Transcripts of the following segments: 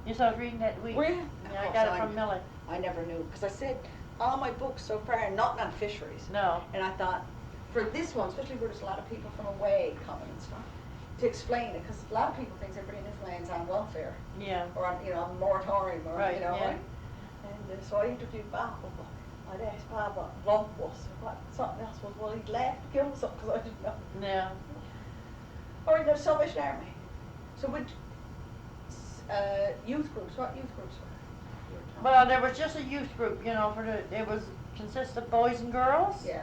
You started reading that week? Were you? Yeah, I Oh, got so it from Millie. I never knew, because I said all my books so far are not on fisheries. No. And I thought, for this one, especially where there's a lot of people from away coming and stuff, to explain it, because a lot of people think they're bringing this land's on welfare. Yeah. Or on, on moratorium, or, Right, yeah. right? And so I interviewed Bob. I'd asked Bob what lump was, what something else was. Well, he'd laugh to kill himself because I didn't know. Yeah. Or in the Salvation Army. So which youth groups? What youth groups were? Well, there was just a youth group, it was consist of boys and girls. Yeah.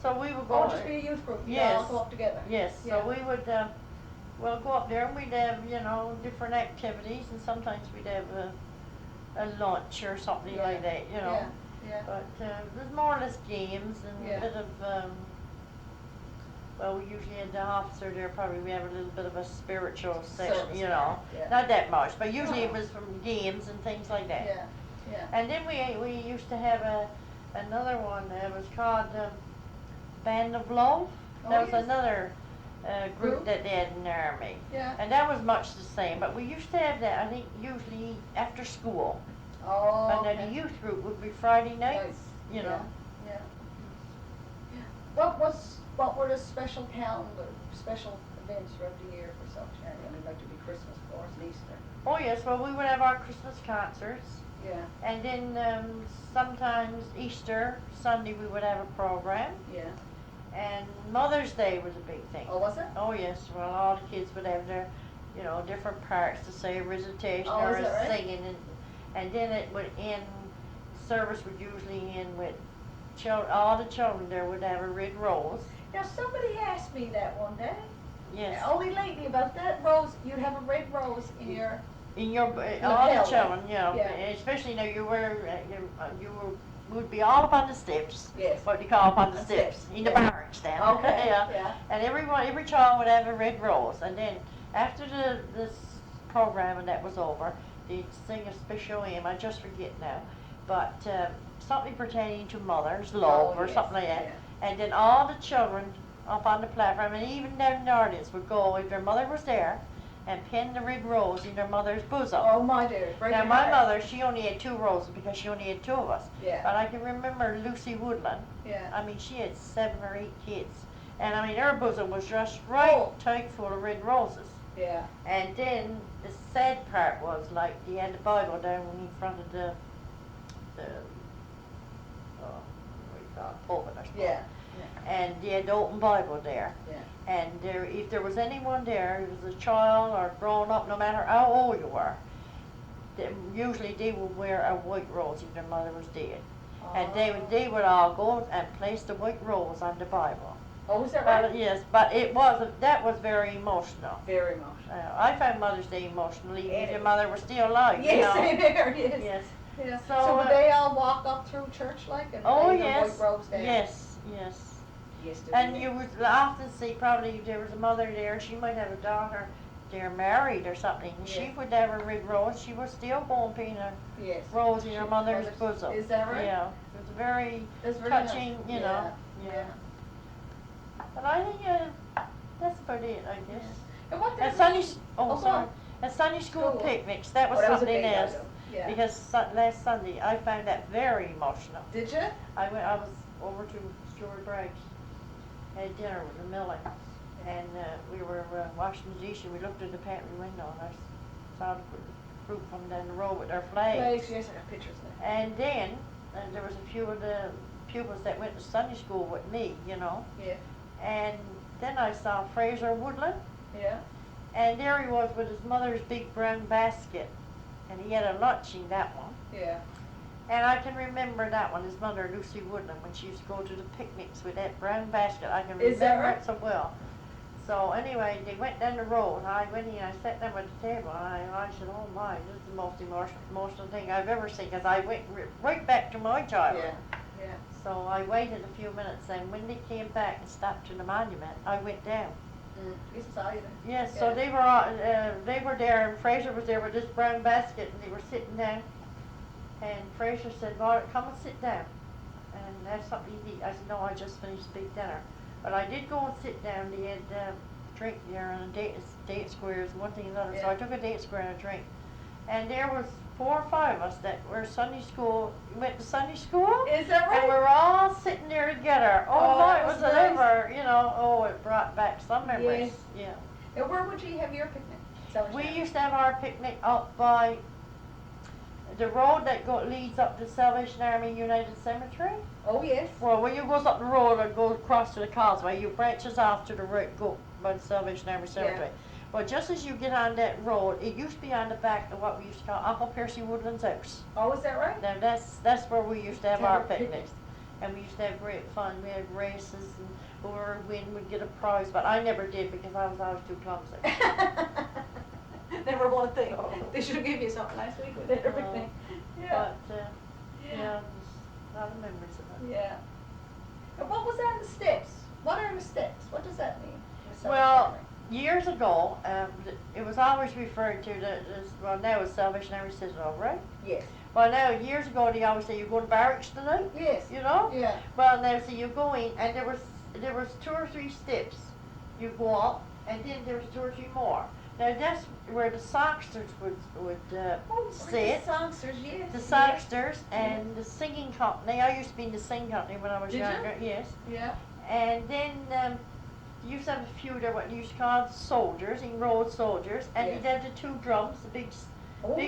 So we would go. Oh, just be a youth group. Yes. All go up together. Yes. Yeah. So we would, go up there and we'd have, different activities, and sometimes we'd have a lunch or something like that, Yeah. Yeah. But there's more or less games and a bit of, well, we usually had the officer there, probably we have a little bit of a spiritual section, Service, not that much, but usually it was from games and things like that. Yeah. Yeah. And then we used to have another one that was called Band of Love. That was another group that they had in the Army. Yeah. And that was much the same, but we used to have that, I think, usually after school. Oh, And then the youth group would be Friday nights, Yeah. know. Yeah. What were the special calendar, special events throughout the year for Salvation Army? I mean, like to be Christmas, of course, and Easter. Oh yes, well we would have our Christmas concerts. Yeah. And then sometimes Easter Sunday we would have a program. Yeah. And Mother's Day was a big thing. Oh, was it? Oh yes, well all the kids would have their, different parts to say a recitation or is that a right? singing, and then it would end. Service would usually end with all the children there would have a red rose. Now, somebody asked me that one day. Yes. Only lately about that rose. You'd have a red rose in your. In your all the children, Yeah. especially you would be all up on the steps. Yes. What do you call up on the On steps? steps. In the Yeah. barracks then. Okay. Yeah. Yeah. And every child would have a red rose, and then after this program and that was over, they'd sing a special hymn. I just forget now, but something pertaining to mother's love or something like that. Yeah. And then all the children up on the platform, and even down in the audience, would go if their mother was there, and pin the red rose in their mother's bosom. Oh my dear. Now my mother, she only had 2 roses because she only had 2 of us. Yeah. But I can remember Lucy Woodland. Yeah. I mean, she had 7 or 8 kids, and I mean her bosom was just right tight full of red roses. Yeah. And then the sad part was, like, they had the Bible down in front of the what do you call it, pulpit, I suppose. Yeah. And they had the open Bible there. Yeah. And if there was anyone there, it was a child or grown up, no matter how old you were, usually they would wear a white rose if their mother was dead. And they would all go and place the white rose on the Bible. Oh, is that right? Yes, but that was very emotional. Very emotional. I found Mother's Day emotional, even if And your mother was still alive. Yes, same here. Yes. Yes. Yeah. So, So would they all walk up through church like and lay their yes, white robes down? yes, yes. Yes. And you would often see, probably if there was a mother there, she might have a daughter, they're married or something, and she Yeah. would have a red rose, she was still going pin a Yes. rose in her mother's Mother's- bosom. Is that right? Yeah, it was very That's very touching, nice. yeah. Yeah. But I think that's about it, I guess. And what And did Sunday, go sorry, on. and Sunday school School. picnics, that was Oh, that was a something big else. item. Yeah. Because last Sunday, I found that very emotional. Did you? I was over to Violet Bragg, had dinner with the Miller, and we were washing the dishes, we looked in the pantry window, and I saw the group coming down the road with their flags. Yes, I got pictures now. And then, there was a few of the pupils that went to Sunday school with me, Yeah. and then I saw Fraser Woodland, Yeah. and there he was with his mother's big brown basket, and he had a lunch in that one. Yeah. And I can remember that one, his mother, Lucy Woodland, when she used to go to the picnics with that brown basket. I can Is that remember right? it so well. So anyway, they went down the road, and I went in, I sat down at the table, and I said, oh my, this is the most emotional thing I've ever seen, because I went right back to my childhood. Yeah. Yeah. So I waited a few minutes, and when they came back and stopped to the monument, I went down. It's exciting. Yes, Yeah. so they were there, and Fraser was there with this brown basket, and they were sitting down. And Fraser said, Violet, come and sit down and have something to eat. I said, no, I just finished big dinner. But I did go and sit down. They had drink there and date squares and one thing and another. So I Yeah. took a date square and a drink. and there was 4 or 5 of us that were Sunday school, went to Sunday school. Is that right? And we were all sitting there together. Oh, Oh, that boy, was was it nice. ever, you know, oh, it brought back some memories. Yes. Yeah. Now, where would you have your picnic? We used to have our picnic up by the road that leads up to Salvation Army United Cemetery. Oh, yes. Well, when you goes up the road and goes across to the causeway, you branches off to the right, go by the Salvation Army Cemetery. Well, just as you get on that road, it used to be on the back of what we used to call Uncle Percy Woodland's house. Oh, is that right? Now that's where we used to have our Picnic. picnics, and we used to have great fun. We had races, and whoever would win would get a prize. But I never did because I was always too clumsy. Never won a thing. Oh. They should have given you something last week with everything. Yeah. But yeah, there's a lot of memories of it. Yeah. And what was on the steps? What are the steps? What does that mean? Well, years ago, it was always referred to well, now it's Salvation Army Citadel, right? Yes. Well, now, years ago, they always say, you go to barracks tonight? Yes. You know? Yeah. Well, now, so you go in, and there was 2 or 3 steps. You go up, and then there was 2 or 3 more. Now, that's where the songsters would sit. The songsters, yes. The songsters and the singing company. I used to be in the singing company when I was Did you? younger. Yes. Yeah. And then you used to have a few there, what you used to call soldiers, enrolled soldiers, and Yes. you'd have the 2 drums, the big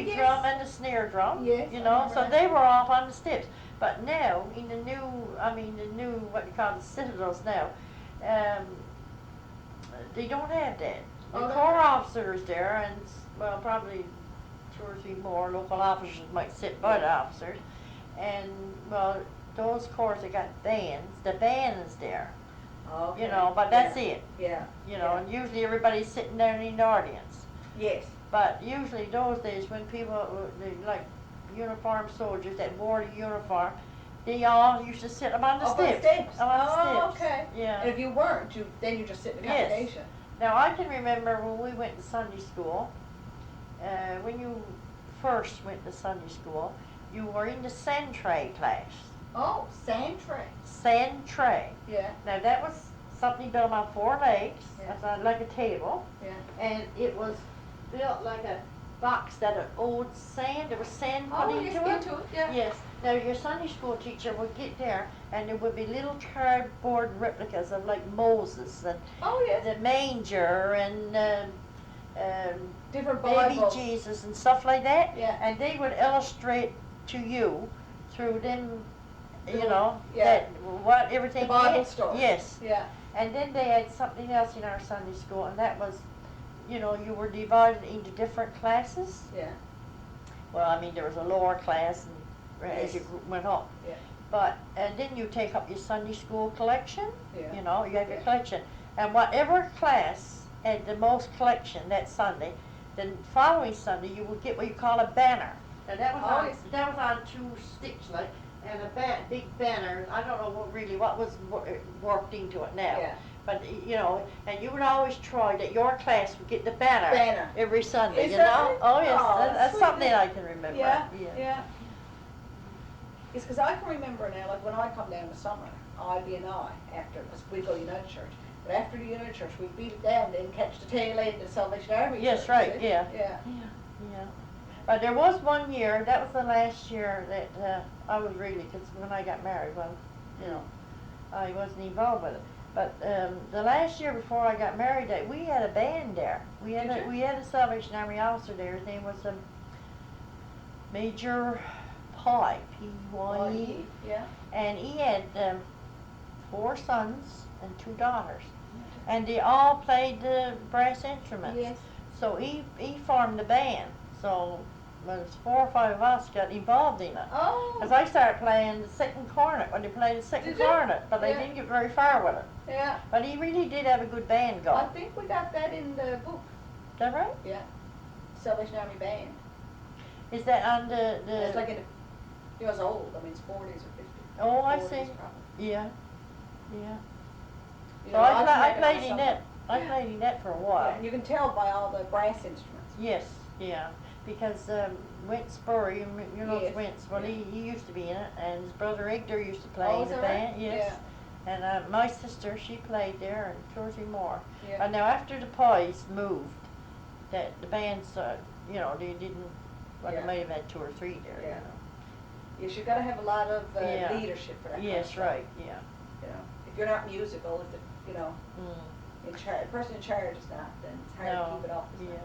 Yes. drum and the snare drum. Yes, You I know, remember so that. they were off on the steps. But now, in the new, what you call the citadels now, they don't have that. The Oh, corps officers there, and well, probably 2 or 3 more local officers might sit by the officers, and well, those corps that got bands, the band is there. Okay. You know, but that's it. Yeah. You know, and usually everybody's sitting down in the audience. Yes. But usually those days when people, like uniformed soldiers that wore the uniform, they all used to sit up on the Up on the steps. steps. Up on the Oh, steps. okay. Yeah. And if you weren't, then you just sit in the Yes. congregation. Now I can remember when we went to Sunday school, when you first went to Sunday school, you were in the sand tray class. Oh, sand tray. Sand tray. Yeah. Now that was something built on 4 legs, Yeah. that's like a table, Yeah. and it was built like a box that had old sand, there was sand put Oh, into yes, it. into it, yeah. Yes. Now your Sunday school teacher would get there, and there would be little cardboard replicas of like Moses and Oh, yes. the manger and Different baby Bibles. Jesus and stuff like that. Yeah. And they would illustrate to you through them, you Little- know, yeah. that what everything The Bible meant. story. Yes. Yeah. And then they had something else in our Sunday school, and that was, you know, you were divided into different classes. Yeah. Well, I mean, there was a lower class and as you Yes. went up. Yeah. But, and then you take up your Sunday school collection, Yeah. you know, you have your Yeah. collection. And whatever class had the most collection that Sunday, the following Sunday, you would get what you call a banner. Now that was Oh, on, yes. that was on 2 sticks, like, and a big banner. I don't know what was warped into it now. Yeah. But, you know, and you would always try that your class would get the banner. Banner. Every Sunday, Is you that know? right? Oh, yes, Oh, that's sweet. something I can remember. Yeah. Yeah. It's because I can remember now, like when I come down to summer, Ivy and I, after, because we go to United Church, but after the United Church, we beat it down, then catch the tail end of Salvation Army. Yes, Church, right, see? yeah. Yeah. Yeah. But there was one year, that was the last year that I was really, because when I got married, well, you know, I wasn't involved with it. But the last year before I got married, that we had a band there. We had Did you? we had a Salvation Army officer there. His name was Major Pye, P-Y-E. Yeah. And he had 4 sons and 2 daughters. And they all played the brass instruments. Yes. So he formed the band. So well, there's 4 or 5 of us got involved in it. Oh. Because I started playing the 2nd cornet when they played the 2nd Did you? cornet, but I Yeah. didn't get very far with it. Yeah. But he really did have a good band I going. think we got that in the book. Is that right? Yeah. Salvation Army Band. Is that on the It's like it was old. I mean, it's 40s or 50s. Oh, I 40s see. probably. Yeah. Yeah. You So know, I can played remember in some- that. I Yeah. played in that for a Yeah, while. and you can tell by all the brass instruments. Yes, yeah, because Wentz Spurry, you know Yes, Wentz, well yeah. he used to be in it, and his brother Igor used to play Oh, in is the that right? band, yes. And my sister, she played there, and 2 or 3 more. Yeah. Now after the Pies moved, that the bands, you know, they didn't But Yeah. I may have had 2 or 3 there, Yeah. you know. Yes, you've got to have a lot of Yeah. leadership for that kind of Yes, stuff. right, yeah. You know, if you're not musical, if the, you know, Mm. in charge, the person in charge is not, then it's hard to No, keep it off. Isn't yeah. it?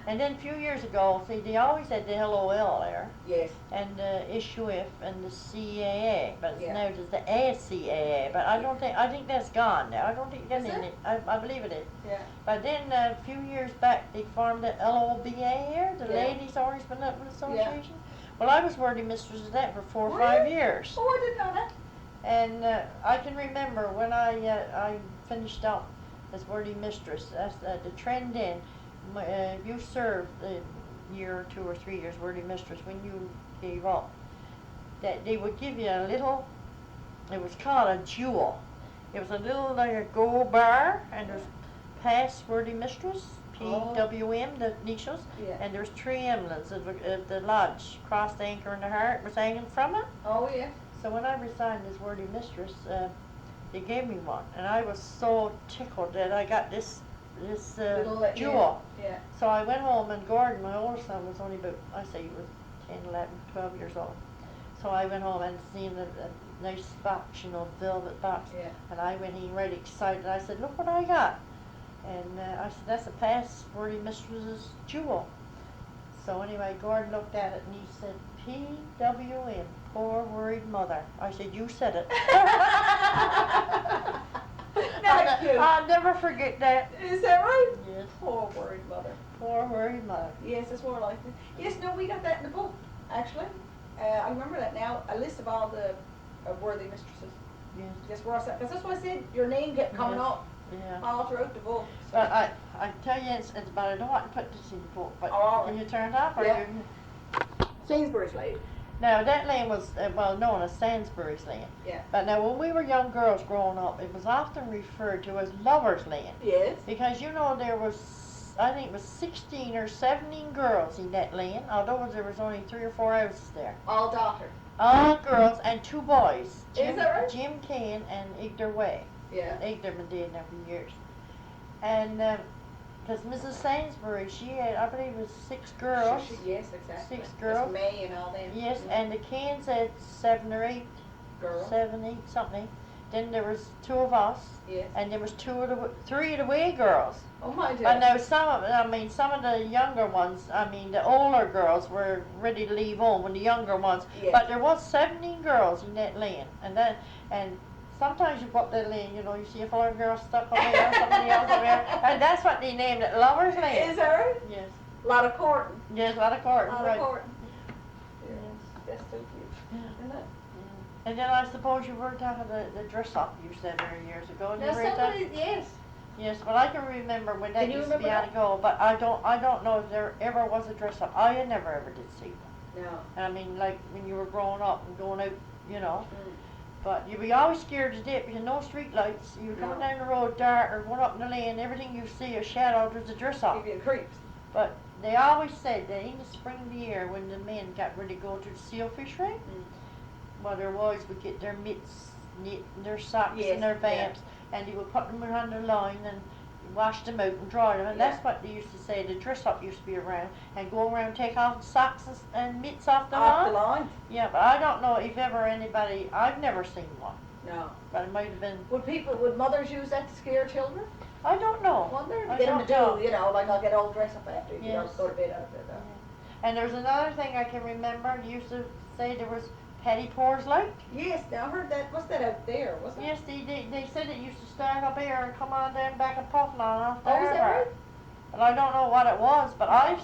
And then a few years ago, see, they always had the LOL there, Yes. and the ISHUIF and the CAA, but it's Yeah. now just the ACAA, but I don't think, I think that's gone now. I don't think that's Is in it? it. I believe it is. Yeah. But then a few years back, they formed the LOBA here, the Yeah. Ladies Orange Benevolent Association. Well, I was worthy mistress of that for 4 or 5 years. Oh, I didn't know that. And I can remember when I finished up as worthy mistress, that's the trend then, you served a year or 2 or 3 years worthy mistress when you gave up, that they would give you a little, it was called a jewel. It was a little like a gold bar, and there's past worthy mistress, PWM, the initials, Yeah. and there's 3 emblems of the lodge, cross, the anchor, and the heart was hanging from it. Oh, yeah. So when I resigned as worthy mistress, they gave me one, and I was so tickled that I got this Little, jewel. Yeah. So I went home, and Gordon, my older son, was only about, I say he was 10, 11, 12 years old. So I went home and seen a nice box, you know, velvet box. Yeah. And I went in right excited. I said, look what I got. And I said, that's a past worthy mistress's jewel. So anyway, Gordon looked at it and he said, PWM, poor worried mother. I said, you said it. Not cute. I'll never forget that. Is that right? Yes. Poor worried mother. Poor worried mother. Yes, it's more like it. Yes, no, we got that in the book, actually. I remember that now, a list of all the worthy mistresses. Yes. Just where I said, because that's why I said your name kept coming Yes. up Yeah. all throughout the book. So. But I tell you, it's about, I don't want to put this in the book, but Oh, can you turn it up? Or yeah. you, Sainsbury's Lane. now, that land was, well known as Sainsbury's Land. Yeah. But now, when we were young girls growing up, it was often referred to as Lover's Land. Yes. Because, you know, there was, I think it was 16 or 17 girls in that land, although there was only 3 or 4 houses there. All daughter. All girls and 2 boys. Is that right? Jim Kane and Igder Way. Yeah. Igder been dead now for years. And, because Mrs. Sainsbury, she had, I believe it was 6 girls. Yes, exactly. 6 girls. Miss May and all them. Yes, Yeah. and the Canes had 7 or 8. Girls. 7, 8, something. Then there was 2 of us, Yes. and there was 3 of the way girls. Oh my dear. But now some of the younger ones, the older girls were ready to leave home when the younger ones. Yes. But there was 17 girls in that lane, and sometimes you go up that lane, you know, you see a foreign girl stuck over there, somebody else over there, and that's what they named it, Lover's Lane. Is that right? Yes. A lot of courting. Yes, a lot of courting, A lot right. of courting. Yes. That's so cute. Isn't it? And then I suppose you were talking the dress up you said very years ago. And Now you were talking- somebody, yes. Yes, well I can remember when that Can you used to be remember on the go, but I don't know if there ever was a dress up. I never ever did see one. No. And I mean, like when you were growing up and going out, you know. Mm. But you'd be always scared to death because no street lights. You were coming No. down the road dark or going up in the lane, everything you see a shadow, there's a dress up. Give you the creeps. But they always said that in the spring of the year when the men got ready to go to the seal fishery, well, their wives would get their mitts, knit, and their socks Yes, and their yeah. vamps, and they would put them around the line and wash them out and dry them. And Yeah. that's what they used to say, the dress up used to be around, and go around and take off the socks and mitts off the Off line. the line? Yeah, but I don't know if ever anybody, I've never seen one, No. but it might have been, Would mothers use that to scare children? I don't know. Wonder. I Get them to don't know. do, you know, like I'll get all dressed up after you Yes. don't go to bed out of it. And there's another thing I can remember, they used to say there was Petty Pours Lake. Yes, now I heard that, what's that out there, wasn't it? Yes, they said it used to start up here and come on down back and Puffin off Oh, there. is that right? And I don't know what it was, but I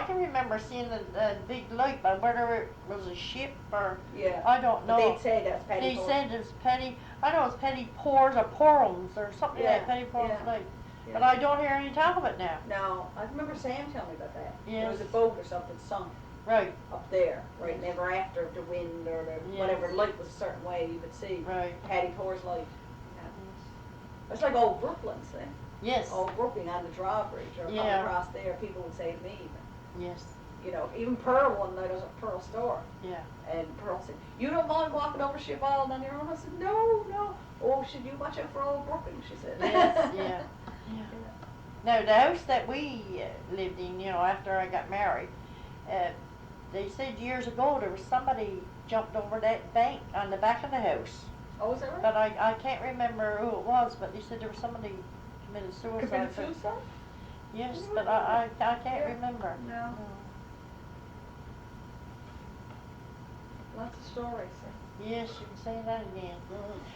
can remember seeing the big light, but whether it was a ship or, Yeah. I don't But know. they'd say that's Patty They Pours. said it was Petty, I know it's Petty Pours or Porums or something Yeah, like Petty Pours yeah, Lake. yeah. But I don't hear any talk of it now. No, I remember Sam telling me about that. There was a Yes. boat or something sunk Right, up there, right, and ever after the wind or the Yes. whatever light was a certain way, you could see right. Patty Pours Light. It's like old Brooklyn's thing. Yes, Old Brooklyn on the drawbridge or coming Yeah. across there, people would say to me, yes, you know, even Pearl one night, I was at Pearl store, yeah. and Pearl said, "You don't mind walking over Ship Island on your own?" I said, "No, no." "Oh, should you watch out for old Brooklyn?" she said. Yes, yeah. Now, the house that we lived in, you know, after I got married, they said years ago there was somebody jumped over that bank on the back of the house. Oh, is that right? But I can't remember who it was, but they said there was somebody committed suicide. Committed suicide? Yes, but I can't Yeah. remember. No. Lots of stories, sir. Yes, you can say that again.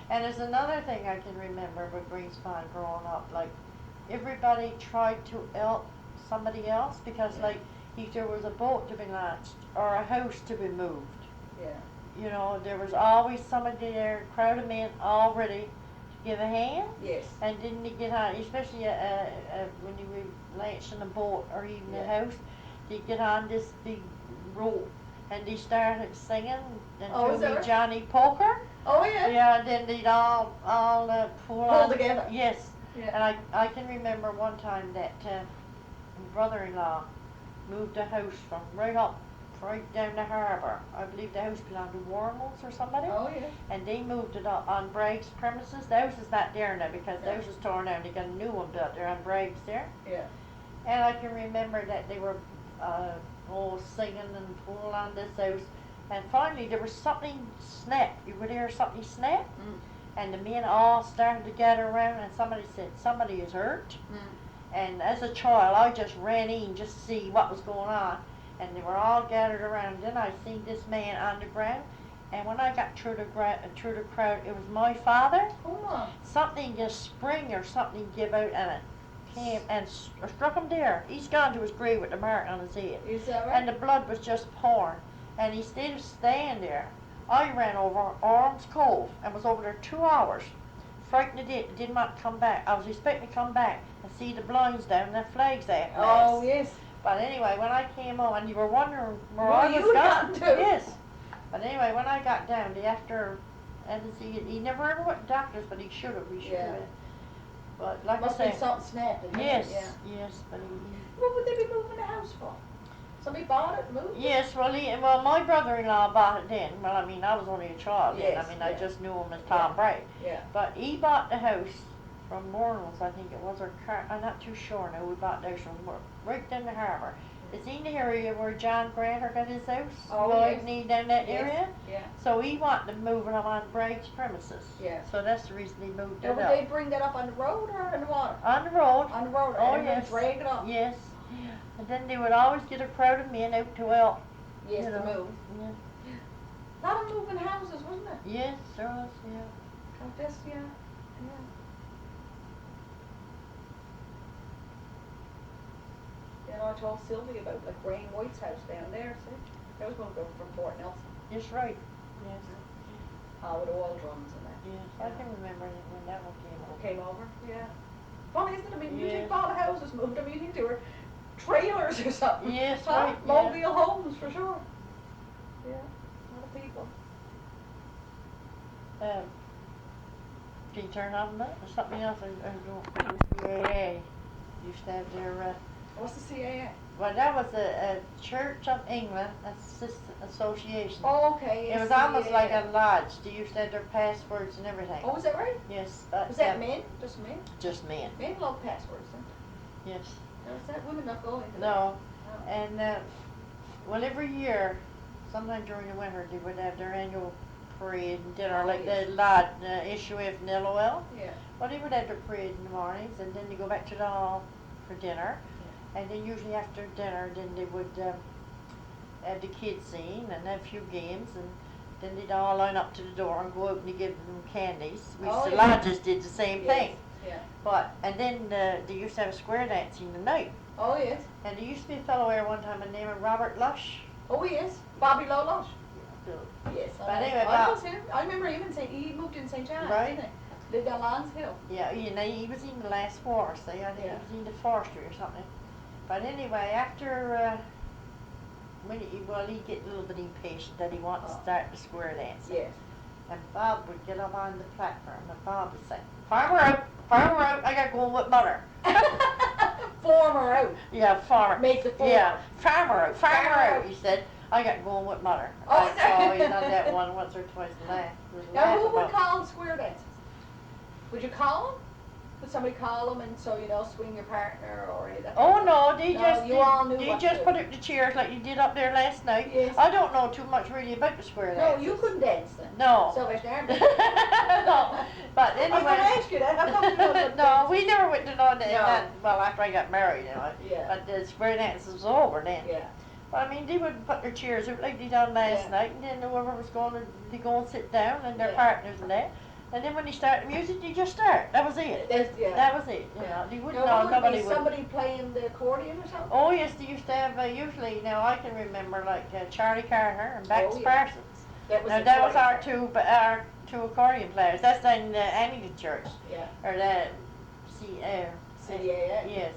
And there's another thing I can remember with Greenspond growing up, like everybody tried to help somebody else because Yeah. like if there was a boat to be launched or a house to be moved, Yeah. you know, there was always somebody there, a crowd of men all ready to give a hand. Yes. And didn't you get on, especially when you were launching a boat or even a Yeah. house, you get on this big rope and they started singing and Oh, is that doing right? Johnny Poker. Oh, yeah. Yeah, and then they'd all pull Pull on. together. Yes. Yeah. And I can remember one time that my brother-in-law moved a house from right down the harbour. I believe the house belonged to Warmels or somebody. Oh, yeah. And they moved it up on Bragg's premises. The house is not there now because the Yeah. house is torn down. They got a new one built there on Bragg's there. Yeah. And I can remember that they were all singing and pulling on this house. And finally there was something snap. You would hear something snap. Mm. And the men all started to gather around and somebody said, somebody is hurt. Mm. And as a child, I just ran in just to see what was going on. And they were all gathered around. Then I seen this man on the ground. And when I got through the crowd, it was my father. Come on. Something just spring or something give out and it came and struck him there. He's gone to his grave with the mark on his head. Is that right? And the blood was just pouring. And instead of staying there, I ran over Orm's Cove and was over there 2 hours. Frightened to death, did not come back. I was expecting to come back and see the blinds down and the flags out. Oh, yes. But anyway, when I came on, and you were wondering where Where I was you going. gotten to. Yes. But anyway, when I got down, he never ever went to doctors, but he should have. Yeah. But like Must I be say, something snapped in yes, there. Yeah. yes, but he. What would they be moving the house for? Somebody bought it and moved it? Yes, well, my brother-in-law bought it then. Well, I mean, I was only a child then. Yes, I mean, I yeah. just knew him as Tom Bright. Yeah. But he bought the house from Mornell's, I think it was, or I'm not too sure now. We bought the house from right down the harbour. It's in the area where John Granter got his house. Oh, Lloyd yes. Need down that Yes. area. Yeah. So he wanted to move it up on Bragg's premises. Yeah. So that's the reason he moved Now, it would up. they bring that up on the road or in the water? On the road. On the road. Oh, and yes. drag it up. Yes. And then they would always get a crowd of men out to help. Yes, you to know. move. Yeah. A lot of moving houses, wasn't it? Yes, there was, yeah. Confess, yeah. Yeah. You know, I told Sylvia about like Wayne White's house down there, see? That was going to go from Fort Nelson. Yes, right. Yes. With oil drums and that. Yes, I can remember when that one came over. Came over, yeah. Funny, isn't it? I mean, you Yes. think all the houses moved. I mean, you think they were trailers or something. Yes, Huh? right, yeah. Mobile homes, for sure. Yeah, a lot of people. Can you turn on that or something else? Yeah, used to have their, What's the CAA? well, that was a Church of England Association. Oh, okay. It was yes, almost like CAA. a lodge. They used to have their passwords and everything. Oh, is that right? Yes. Was that men? Just men? Just men. Men love passwords, huh? Yes. Now, is that women not going into No. that? And, well, every year, sometime during the winter, they would have their annual parade and dinner, like the lodge, SUF and LOL. Yeah. Well, they would have their parade in the mornings, and then they go back to the hall for dinner. And then usually after dinner, then they would have the kids sing and have a few games, and then they'd all line up to the door and go out and give them candies. Oh, The yeah. lodges did the same thing. Yeah. But, and then they used to have a square dancing the night. Oh, yes. And there used to be a fellow there one time named Robert Lush. Oh, yes. Bobby Lolosh. Yes. But anyway, I was him. I remember him in he moved in St. John's, Right. didn't he? Lived on Lons Hill. Yeah, you know, he was in the last forest. I think Yeah. he was in the forestry or something. But anyway, after, he'd get a little bit impatient that he wanted to start the square dancing. Yes. And Bob would get up on the platform and Bob would say, farmer out, I got going with mother. Former out. Yeah, farmer. Make the form. Yeah, farmer out, Farmer out. he said, I got going with mother. Oh, He done that once or twice and laughed. Now, who would call them square dances? Would you call them? Could somebody call them and so you know swing your partner or any of that? Oh no, You all knew they what just to put do. up the chairs like you did up there last night. Yes. I don't know too much really about the square No, dances. you couldn't dance then. No. Salvation Army. No, but I was going to anyway. ask you that. How come you don't No, we never went to none of No. that. Well, after I got married, you know. Yeah. But the square dance was over then. Yeah. But I mean, they would put their chairs out like they done last Yeah. night, and then whoever was going to, they go and sit down, and their Yeah. partners and that. And then when they start the music, they just start. That was it. Yeah. That was it. You know, they wouldn't Now, know. would Nobody be would. somebody playing the accordion or something? Oh yes, they used to have usually. Now I can remember like Charlie Carter and Bax Oh, yeah. Parsons. That was Now the that was accordion player. our two accordion players. That's in the Anglican Church Yeah. or the CDAA. Yes.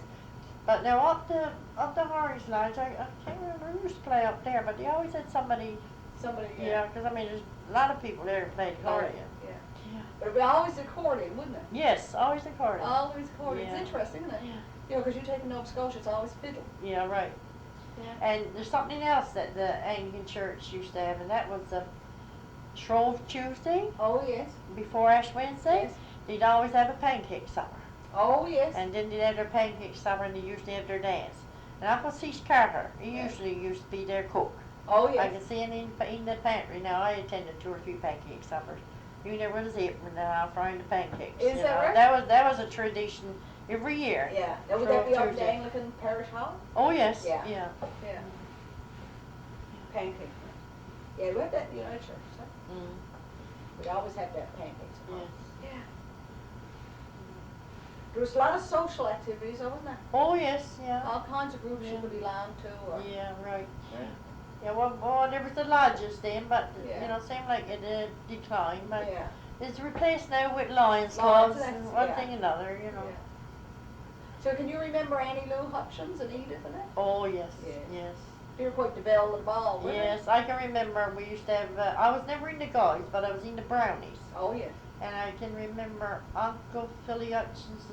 But now up the Harry's Lodge, I can't remember who used to play up there, but they always had somebody. Somebody. Yeah, because I mean there's a lot of people there who played accordion. Yeah. Yeah. But it'd be always accordion, wouldn't it? Yes, always accordion. Always accordion. Yeah. It's interesting, isn't it? Yeah. You know, because you take Nova Scotia, it's always fiddle. Yeah, right. Yeah. And there's something else that the Anglican Church used to have, and that was Shrove Tuesday Oh, yes. before Ash Wednesday. Yes. They'd always have a pancake supper, Oh, yes. and then they'd have their pancake supper, and they usually have their dance. And Uncle Cease Carter, he Yeah. usually used to be their cook. Oh, I yes. can see him in the pantry now. I attended 2 or 3 pancake suppers. You never was it when frying the pancakes. Is you that know. right? That was a tradition every year. Yeah. Now, would that be Shrove up in the Tuesday. Anglican Parish Hall? Oh yes, Yeah. yeah. Yeah. Pancake. Yeah, we had that in the United Church. So Mm, we'd always have that pancakes. yes. Yeah. There was a lot of social activities, wasn't there? Oh yes, yeah. All kinds of groups you Yeah. could belong to. Or, Yeah, right. Yeah. Yeah, well, there was the lodges then, but Yeah. you know, seemed like it declined. But Yeah. it's replaced now with Lions Lions, clubs that's- and one yeah. thing another, you know. Yeah. So can you remember Annie Lou Hutchins and Edith and that? Oh yes, Yes. yes, They were quite the belle of the ball, weren't yes. I can remember we used to have. I was never in the guys, but I was in the brownies, they? Oh, yes. and I can remember Uncle Philly Hutchins'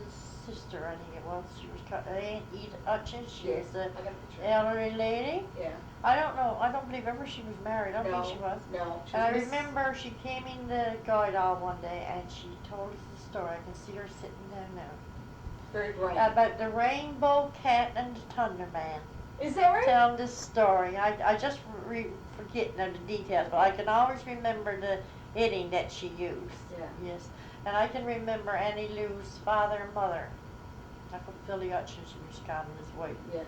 sister. I think it was. She was Aunt Edith Hutchins. She Yes. was I a got a picture. elderly lady. Yeah. I don't know. I don't believe ever she was married. I don't No. think she was. No. She And I was Miss- remember she came in the guide hall one day and she told us the story. I can see her sitting down now. Very grand. About the rainbow cat and the thunder man. Is that right? Telling this story. I just forget now the details, but I can always remember the hitting that she used. Yeah. Yes. And I can remember Annie Lou's father and mother. Uncle Philly Hutchins, she was calling his wife. Yeah.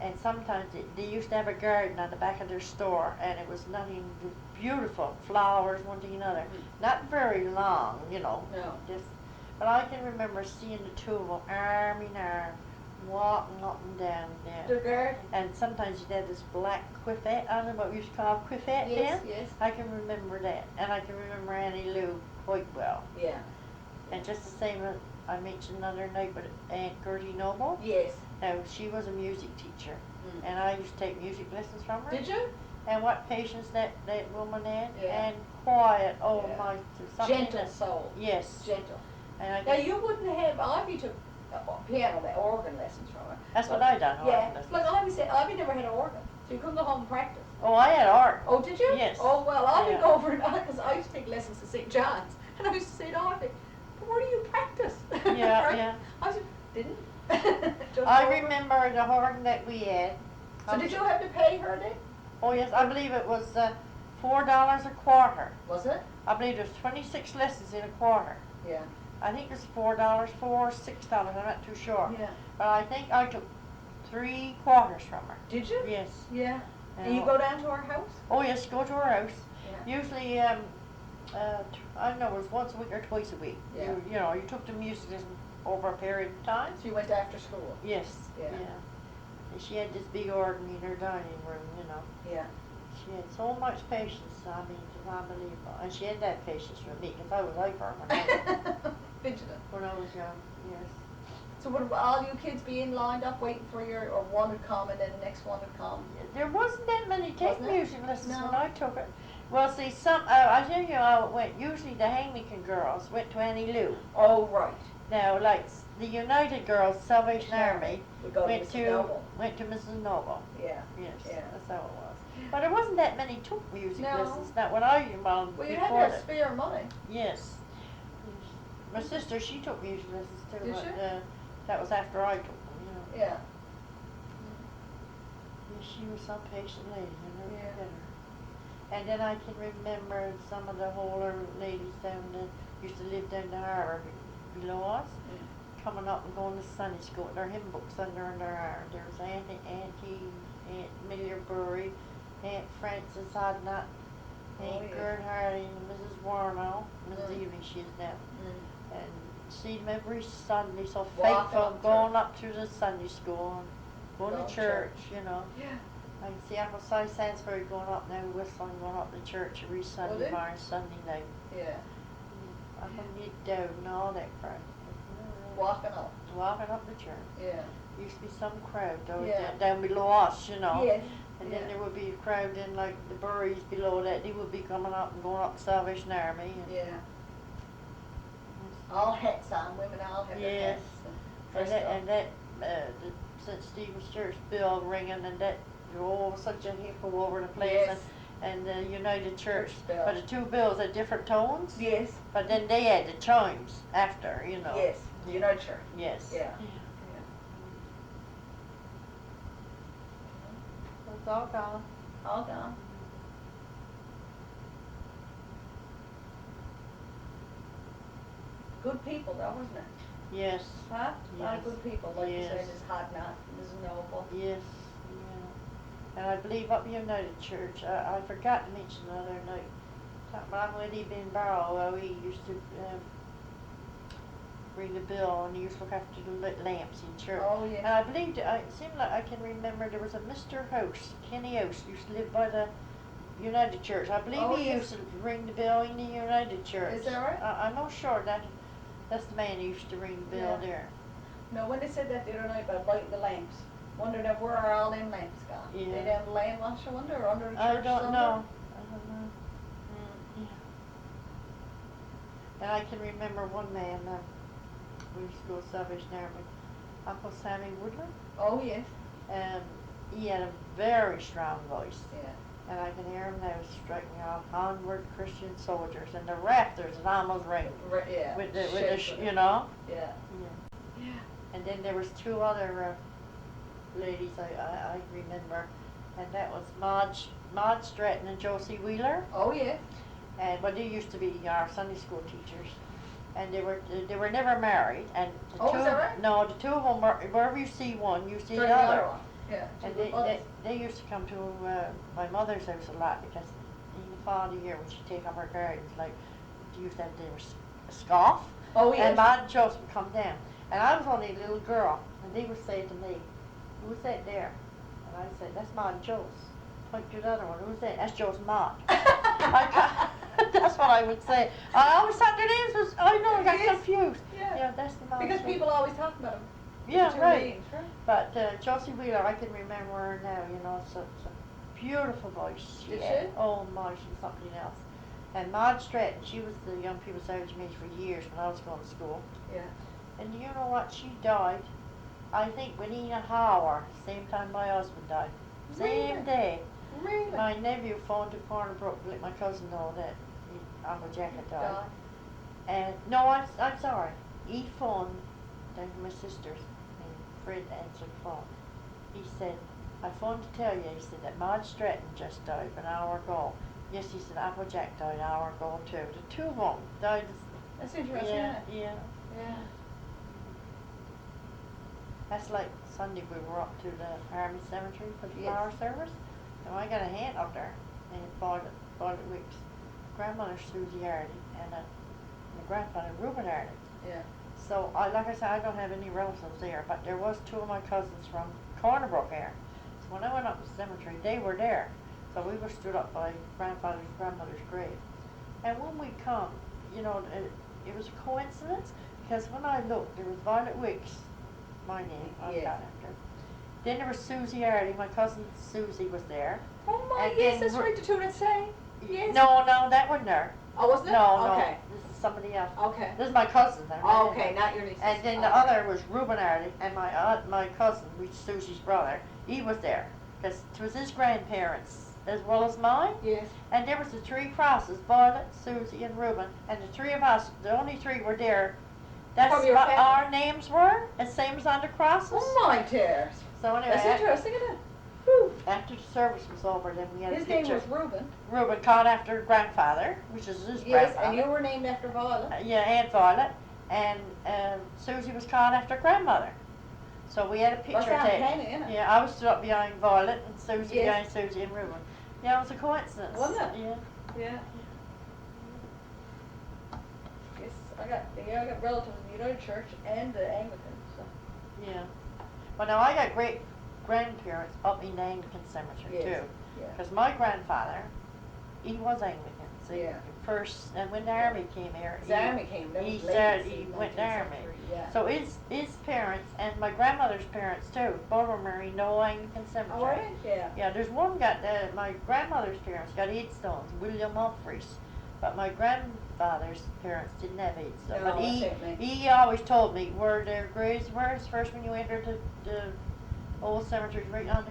And sometimes they used to have a garden on the back of their store, and it was nothing beautiful flowers, one thing another. Not very long, you know. No. Just, but I can remember seeing the two of them arm in arm, walking up and down The there. garden? And sometimes you'd have this black quiffet on them, what we used to call quiffet Yes, then. yes. I can remember that, and I can remember Annie Lou quite well. Yeah. And just the same, I mentioned another night, but Aunt Gertie Noble. Yes. Now, she was a music teacher, Mm. and I used to take music lessons from her. Did you? And what patience that woman had, Yeah. and quiet, oh Yeah. my, something Gentle that- soul. Yes, Gentle. and I Now, guess you wouldn't have, Ivy took piano, organ lessons from her. that's what I done. Yeah. organ lessons. Like Ivy said, Ivy never had an organ, so you couldn't go home and practice. Oh, I had art. Oh, did you? Yes. Oh, well, I would Yeah. go over and because I used to take lessons at St. John's, and I used to say to Ivy, "But where do you practice?" Yeah, Right? yeah. I said, "Didn't." Just I over. remember the organ that we had. So did you have to pay her then? Oh yes, I believe it was $4 a quarter. Was it? I believe there's 26 lessons in a quarter. Yeah. I think it's $4, $6. I'm not too sure. Yeah. But I think I took 3 quarters from her. Did you? Yes. Yeah. And you go down to her house? Oh yes, go to her house. Yeah. Usually, I don't know, it was once a week or twice a week. Yeah. You know, you took the music lesson over a period of time. So you went after school? Yes. Yeah. And she had this big organ in her dining room, you know. Yeah. She had so much patience, I mean, it's unbelievable. And she had that patience with me, because I was like her Vigilant. when I was young, yes. So would all you kids be in lined up waiting for your, or one would come and then the next one would come? There wasn't that many tape Wasn't it? music lessons No. when I took it. Well, see, I tell you how it went. Usually the Anglican girls went to Annie Lou. Oh, right. Now, like the United Girls, Salvation Sure. Army, We go to went Mrs. to Noble. Mrs. Noble. Yeah. Yes, Yeah. that's how it was. But there wasn't that many took music No. lessons. Not when I Well, you had before to that. spare money. Yes. My sister, she took music lessons too, Did but she? that was after I took them, you know. Yeah. Yeah, she was some patient lady, I never Yeah. forget her. And then I can remember some of the older ladies down there, used to live down the harbour below us, coming up and going to Sunday school with their hymn books under their arm. There was Aunt Miller Burry, Aunt Frances Hodnott, Aunt yeah. Gerd Hardy, and Mrs. Warno, Mrs. Mm. Ely, she is now. Mm. And see them every Sunday, so Walking faithful, up going up to the Sunday school and going Going to to church, you know. Yeah. I can see Appleside Sainsbury going up now, whistling, going up to church every Sunday they? morning, Sunday night. Yeah. Up on the down and all that crowd. Walking up. Walking up the church. Yeah. Used to be some crowd though, Yeah. down below us, you know. Yes. And Yeah. then there would be a crowd in like the Burries below that, they would be coming up and going up to Salvation Army. And Yeah. All hats on, women all have their Yes. hats. And that, the St. Stephen's Church bell ringing and that, such a hippo over the place. Yes. And the United Church, Church bell. but the two bells had different tones. Yes. But then they had the chimes after, you know. Yes. You know church. Yes. Yeah. It's all gone. All gone. Good people though, wasn't it? Yes. Huh? A lot of Yes. good people, like you Yes. said, Mrs. Hodnott, Mrs. Noble. Yes. Yeah. And I believe up United Church, I forgot to mention the other night, talking about when he been Barrow, we used to ring the bell and he used to look after the lit lamps in church. Oh, And yeah. I believed, it seemed like I can remember there was a Mr. House, Kenny House, used to live by the United Church. I believe Oh, he yes. used to ring the bell in the United Church. Is that right? I'm not sure that's the man who used to ring the bell Yeah. there. No, when they said that the other night about lighting the lamps, wondering if where are all them lamps gone? Yeah. They down the lane, I wonder, or under the church I don't somewhere? know. I don't know. Yeah. And I can remember one man, we used to go to Salvation Army, Uncle Sammy Woodland. Oh, yes. He had a very strong voice. Yeah. And I can hear him now striking out onward Christian soldiers and the rafters it almost ring Yeah. with the shaking. you know. Yeah. Yeah. Yeah. And then there was two other ladies I remember, and that was Maud Stratton and Josie Wheeler. Oh, yeah. And they used to be our Sunday school teachers, and they were never married. And the Oh, two is that right? No, the two of them were, wherever you see one, you see Turn the other. one. Yeah. And Two good they used to come to my mother's house a lot because in the fall of the year when she'd take up her gardens, like they used to have a scoff. Oh, yes. And Maud and Joseph would come down, and I was only a little girl, and they would say to me, "Who's that there?" And I said, "That's Maud and Joe's." Point to the other one. Who's that? That's Joe's Maud. That's what I would say. I always thought their names was. I know I got Yes. confused. Yeah. Yeah, that's the Maud. Because and Joe. people always talk about them. Yeah, Two right. names, right? But Josie Wheeler, I can remember her now, you know, such a beautiful voice. Did had. she? Oh my, she's something else. And Maud Stratton, she was the young people's service mate for years when I was going to school. Yeah. And you know what? She died, I think, when Ina Howard, same time my husband died. Same Really? day. Really? My nephew phoned to Cornerbrook to let my cousin know that Uncle Jack had died. God. And no, I'm sorry. He phoned down to my sister's, and Fred answered the phone. He said, "I phoned to tell you," he said, "that Maud Stratton just died an hour ago." Yes, he said, "Uncle Jack died an hour ago too." The two of them died. That's interesting, Yeah, isn't it? yeah. Yeah. That's like Sunday we were up to the Army Cemetery for the Yes. flower service. And I got a aunt up there, and Violet Weeks. Grandmother Susie Hardy, and my grandfather Reuben Hardy. Yeah. So, like I said, I don't have any relatives there, but there was two of my cousins from Cornerbrook there. So when I went up to the cemetery, they were there. So we were stood up by grandmother's grave. And when we come, you know, it was a coincidence, because when I looked, there was Violet Wicks, my name, I Yes. got after. Then there was Susie Hardy, my cousin Susie was there. Oh my, And yes, then that's Ru- right, the two that say. Yes. No, that wasn't her. Oh, wasn't it? No, Okay. this is somebody else. Okay. This is my cousin. Oh, okay, not your niece. And then the Okay. other was Reuben Hardy, and my cousin, which is Susie's brother, he was there. Because it was his grandparents' as well as mine. Yes. And there was the three crosses, Violet, Susie, and Reuben. And the three of us, the only three were there. That's From your what family? our names were, the same as on the crosses. Oh my dears. So anyway, That's interesting, isn't it? Whew. after the service was over, then we had His a name picture. was Reuben. Reuben called after grandfather, which is his Yes, grandfather. and you were named after Violet. Yeah, Aunt Violet. And Susie was called after grandmother. So we had a picture Must sound taken. canny, innit? Yeah, I was stood up behind Violet and Susie Yes. behind Susie and Reuben. Yeah, it was a coincidence. Wasn't it? Yeah. Yeah. Yes, I got relatives in the United Church and the Anglican, so. Yeah. Well, now I got great grandparents up in the Anglican cemetery Yes. too. Yeah. Because my grandfather, he was Anglican. See, Yeah. first, and when the army came here, The army came, that he was late started, in he went to the army. 19th century, yeah. So his parents and my grandmother's parents too, both of them are in no Anglican cemetery. Oh, are they? Yeah. Yeah, there's one got, my grandmother's parents got headstones, William Humphreys, but my grandfather's parents didn't have headstones. No, But that's it, he always told me where their graves were, first when you entered the old cemetery, right on the